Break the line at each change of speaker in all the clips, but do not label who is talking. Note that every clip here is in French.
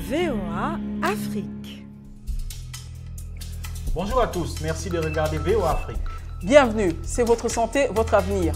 VOA Afrique.
Bonjour à tous, merci de regarder VOA Afrique.
Bienvenue, c'est votre santé, votre avenir.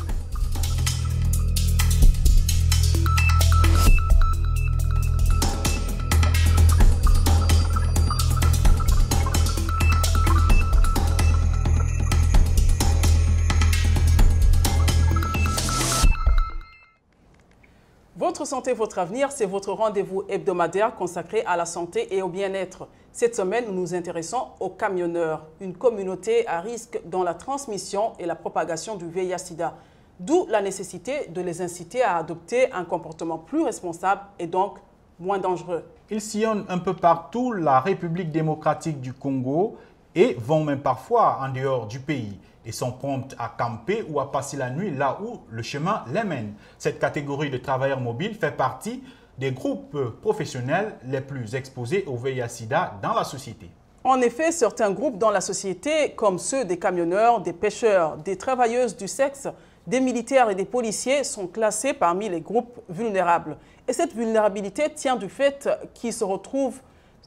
Votre santé, votre avenir, c'est votre rendez-vous hebdomadaire consacré à la santé et au bien-être. Cette semaine, nous nous intéressons aux camionneurs, une communauté à risque dans la transmission et la propagation du VIH-Sida. D'où la nécessité de les inciter à adopter un comportement plus responsable et donc moins dangereux.
Ils sillonnent un peu partout la République démocratique du Congo et vont même parfois en dehors du pays et sont promptes à camper ou à passer la nuit là où le chemin les mène. Cette catégorie de travailleurs mobiles fait partie des groupes professionnels les plus exposés au VIH-Sida dans la société.
En effet, certains groupes dans la société, comme ceux des camionneurs, des pêcheurs, des travailleuses du sexe, des militaires et des policiers, sont classés parmi les groupes vulnérables. Et cette vulnérabilité tient du fait qu'ils se retrouvent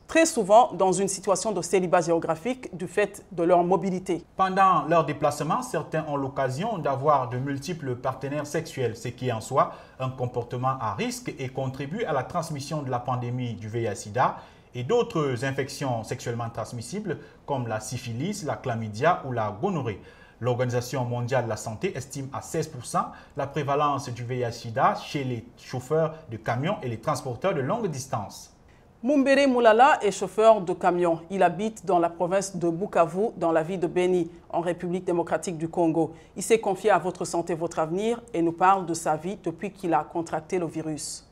très souvent dans une situation de célibat géographique du fait de leur mobilité.
Pendant leur déplacement, certains ont l'occasion d'avoir de multiples partenaires sexuels, ce qui est en soi un comportement à risque et contribue à la transmission de la pandémie du VIH-Sida et d'autres infections sexuellement transmissibles comme la syphilis, la chlamydia ou la gonorrhée. L'Organisation mondiale de la santé estime à 16% la prévalence du VIH-Sida chez les chauffeurs de camions et les transporteurs de longue distance.
Mumbere Moulala est chauffeur de camion. Il habite dans la province de Bukavu, dans la ville de Beni, en République démocratique du Congo. Il s'est confié à Votre santé, votre avenir et nous parle de sa vie depuis qu'il a contracté le virus.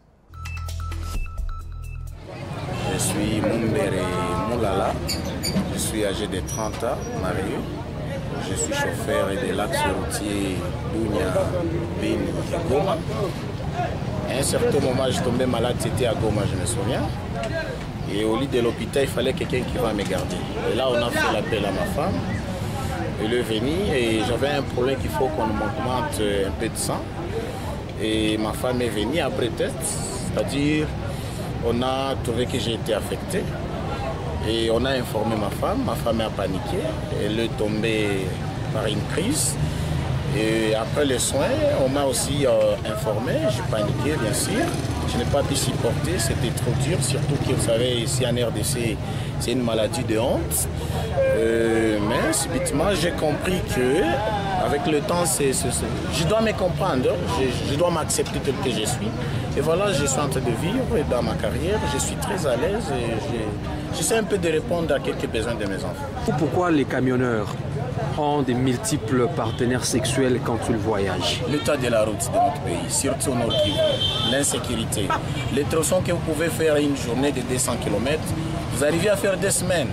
Je suis Mumbere Moulala. Je suis âgé de 30 ans, marié. Je suis chauffeur de l'axe routier Dounia, Beni et Goma. À un certain moment, je tombais malade, c'était à Goma, je me souviens. Et au lit de l'hôpital, il fallait quelqu'un qui va me garder. Et là, on a fait l'appel à ma femme. Elle est venue et j'avais un problème qu'il faut qu'on m'augmente un peu de sang. Et ma femme est venue après test, c'est-à-dire on a trouvé que j'ai été affecté. Et on a informé ma femme a paniqué. Elle est tombée par une crise. Et après les soins, on m'a aussi informé, j'ai paniqué bien sûr. Je n'ai pas pu supporter, c'était trop dur, surtout que vous savez, ici en RDC, c'est une maladie de honte. Mais subitement, j'ai compris que avec le temps, je dois me comprendre, je dois m'accepter tel que je suis. Et voilà, je suis en train de vivre et dans ma carrière, je suis très à l'aise et j'essaie un peu de répondre à quelques besoins de mes enfants.
Pourquoi les camionneurs ont des multiples partenaires sexuels quand ils voyagent?
L'état de la route de notre pays, surtout au Nord Kivu, l'insécurité. Les tronçons que vous pouvez faire une journée de 200 km, vous arrivez à faire 2 semaines.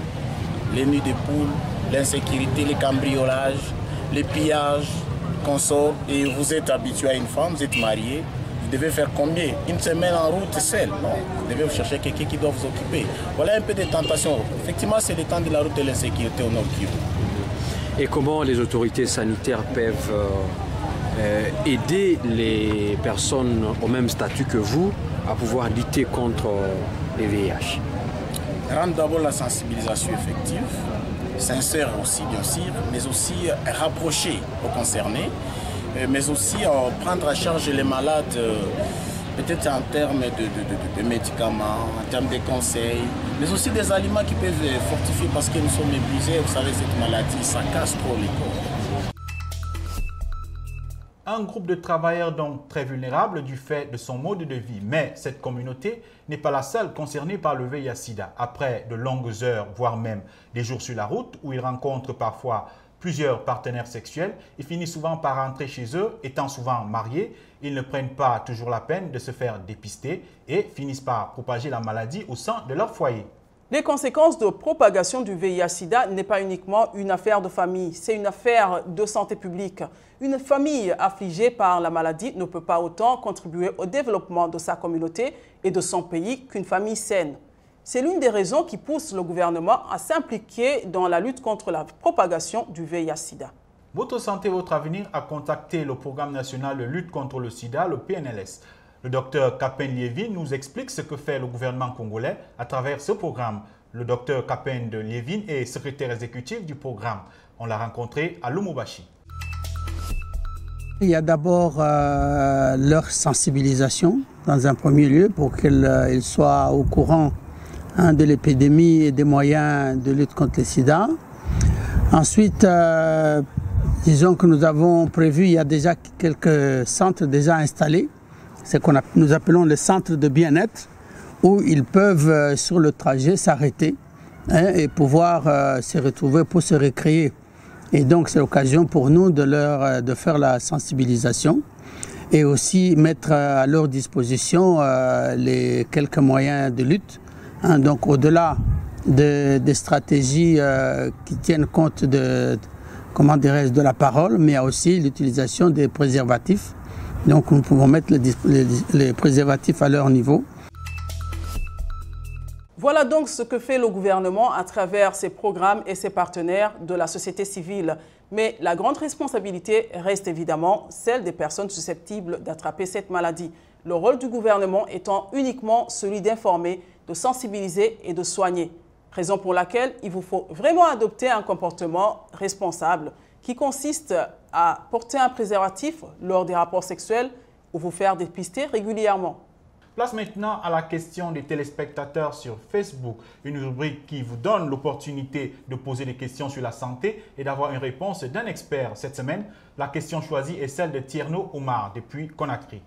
Les nuits de poules, l'insécurité, les cambriolages, les pillages, consorts, et vous êtes habitué à une femme, vous êtes marié. Vous devez faire combien? Une semaine en route seul? Non, vous devez chercher quelqu'un qui doit vous occuper. Voilà un peu de tentation. Effectivement, c'est le temps de la route de l'insécurité au Nord Kivu.
Et comment les autorités sanitaires peuvent aider les personnes au même statut que vous à pouvoir lutter contre les VIH?
Rendre d'abord la sensibilisation effective, sincère aussi bien sûr, mais aussi rapprocher aux concernés, mais aussi prendre en charge les malades, peut-être en termes de médicaments, en termes de conseils, mais aussi des aliments qui peuvent fortifier parce que nous sommes épuisés. Vous savez, cette maladie, ça casse trop les corps.
Un groupe de travailleurs donc très vulnérable du fait de son mode de vie. Mais cette communauté n'est pas la seule concernée par le VIH-Sida. Après de longues heures, voire même des jours sur la route, où ils rencontrent parfois plusieurs partenaires sexuels, ils finissent souvent par rentrer chez eux, étant souvent mariés. Ils ne prennent pas toujours la peine de se faire dépister et finissent par propager la maladie au sein de leur foyer.
Les conséquences de propagation du VIH-Sida n'est pas uniquement une affaire de famille, c'est une affaire de santé publique. Une famille affligée par la maladie ne peut pas autant contribuer au développement de sa communauté et de son pays qu'une famille saine. C'est l'une des raisons qui pousse le gouvernement à s'impliquer dans la lutte contre la propagation du VIH-Sida.
Votre santé, votre avenir a contacté le Programme national de lutte contre le sida, le PNLS. Le docteur Kapen Liévin nous explique ce que fait le gouvernement congolais à travers ce programme. Le docteur Kapen Liévin est secrétaire exécutif du programme. On l'a rencontré à Lubumbashi.
Il y a d'abord leur sensibilisation dans un premier lieu pour qu'ils soient au courant de l'épidémie et des moyens de lutte contre le sida. Ensuite, disons que nous avons prévu, il y a déjà quelques centres déjà installés, c'est qu'on nous appelons les centres de bien-être, où ils peuvent sur le trajet s'arrêter et pouvoir se retrouver pour se récréer. Et donc c'est l'occasion pour nous de faire la sensibilisation et aussi mettre à leur disposition les quelques moyens de lutte. Donc au-delà des stratégies qui tiennent compte de la parole, mais il y a aussi l'utilisation des préservatifs. Donc nous pouvons mettre les préservatifs à leur niveau.
Voilà donc ce que fait le gouvernement à travers ses programmes et ses partenaires de la société civile. Mais la grande responsabilité reste évidemment celle des personnes susceptibles d'attraper cette maladie. Le rôle du gouvernement étant uniquement celui d'informer, de sensibiliser et de soigner. Raison pour laquelle il vous faut vraiment adopter un comportement responsable qui consiste à porter un préservatif lors des rapports sexuels ou vous faire dépister régulièrement.
Place maintenant à la question des téléspectateurs sur Facebook, une rubrique qui vous donne l'opportunité de poser des questions sur la santé et d'avoir une réponse d'un expert. Cette semaine, la question choisie est celle de Tierno Omar depuis Conakry.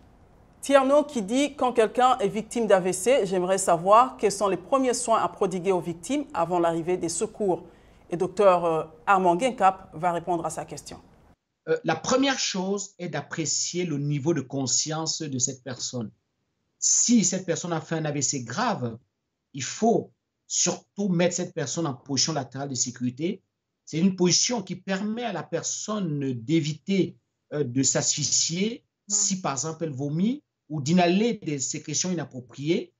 Tierno qui dit « Quand quelqu'un est victime d'AVC, j'aimerais savoir quels sont les premiers soins à prodiguer aux victimes avant l'arrivée des secours. » Et Dr Armand Guincap va répondre à sa question.
La première chose est d'apprécier le niveau de conscience de cette personne. Si cette personne a fait un AVC grave, il faut surtout mettre cette personne en position latérale de sécurité. C'est une position qui permet à la personne d'éviter de s'asphyxier si par exemple elle vomit ou d'inhaler des sécrétions inappropriées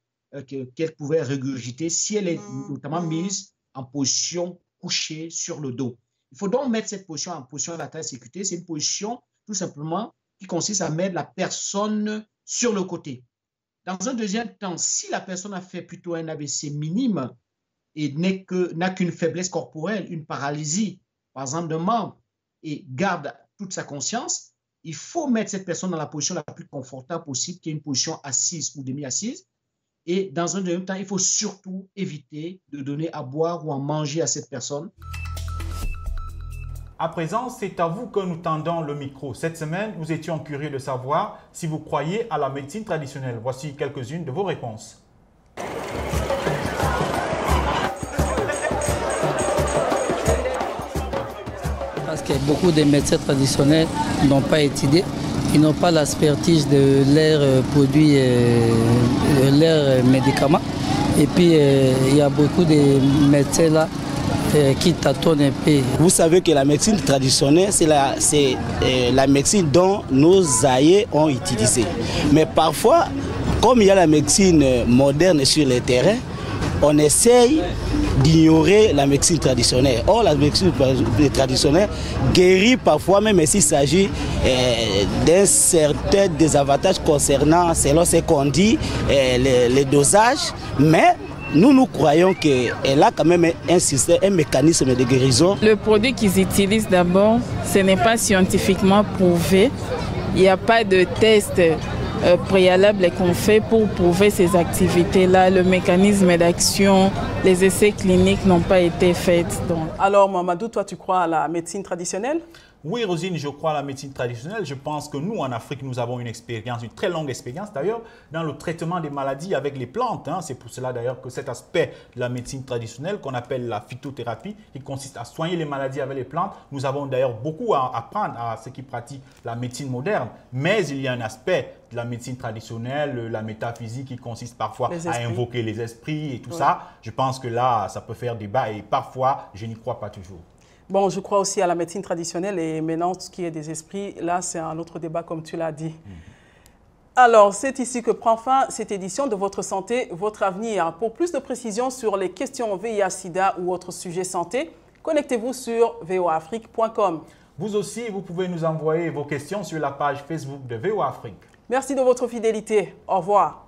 qu'elle pouvait régurgiter si elle est notamment mise en position couchée sur le dos. Il faut donc mettre cette position en position latérale de sécurité. C'est une position tout simplement qui consiste à mettre la personne sur le côté. Dans un deuxième temps, si la personne a fait plutôt un AVC minime et n'a qu'une faiblesse corporelle, une paralysie, par exemple d'un membre, et garde toute sa conscience, il faut mettre cette personne dans la position la plus confortable possible, qui est une position assise ou demi-assise. Et dans un deuxième temps, il faut surtout éviter de donner à boire ou à manger à cette personne.
À présent, c'est à vous que nous tendons le micro. Cette semaine, nous étions curieux de savoir si vous croyez à la médecine traditionnelle. Voici quelques-unes de vos réponses.
Parce que beaucoup de médecins traditionnels n'ont pas étudié. Ils n'ont pas l'expertise de leurs produits, leurs médicaments. Et puis, il y a beaucoup de médecins là qui tâtonnent un peu.
Vous savez que la médecine traditionnelle, c'est la médecine dont nos aïeux ont utilisé. Mais parfois, comme il y a la médecine moderne sur le terrain, on essaye d'ignorer la médecine traditionnelle. Or, la médecine traditionnelle guérit parfois, même s'il s'agit d'un certain désavantage concernant, selon ce qu'on dit, les dosages. Mais nous croyons qu'elle a quand même un système, un mécanisme de guérison.
Le produit qu'ils utilisent d'abord, ce n'est pas scientifiquement prouvé. Il n'y a pas de test préalable qu'on fait pour prouver ces activités-là. Le mécanisme d'action, les essais cliniques n'ont pas été faits. Donc.
Alors Mamadou, toi tu crois à la médecine traditionnelle?
Oui, Rosine, je crois à la médecine traditionnelle. Je pense que nous, en Afrique, nous avons une expérience, une très longue expérience d'ailleurs, dans le traitement des maladies avec les plantes. C'est pour cela d'ailleurs que cet aspect de la médecine traditionnelle qu'on appelle la phytothérapie, qui consiste à soigner les maladies avec les plantes, nous avons d'ailleurs beaucoup à apprendre à ceux qui pratiquent la médecine moderne. Mais il y a un aspect de la médecine traditionnelle, la métaphysique, qui consiste parfois à invoquer les esprits et tout ça. Je pense que là, ça peut faire débat et parfois, je n'y crois pas toujours.
Bon, je crois aussi à la médecine traditionnelle et maintenant, ce qui est des esprits, là, c'est un autre débat comme tu l'as dit. Alors, c'est ici que prend fin cette édition de Votre Santé, Votre Avenir. Pour plus de précisions sur les questions VIH-Sida ou autres sujets santé, connectez-vous sur voafrique.com.
Vous aussi, vous pouvez nous envoyer vos questions sur la page Facebook de VOA Afrique.
Merci de votre fidélité. Au revoir.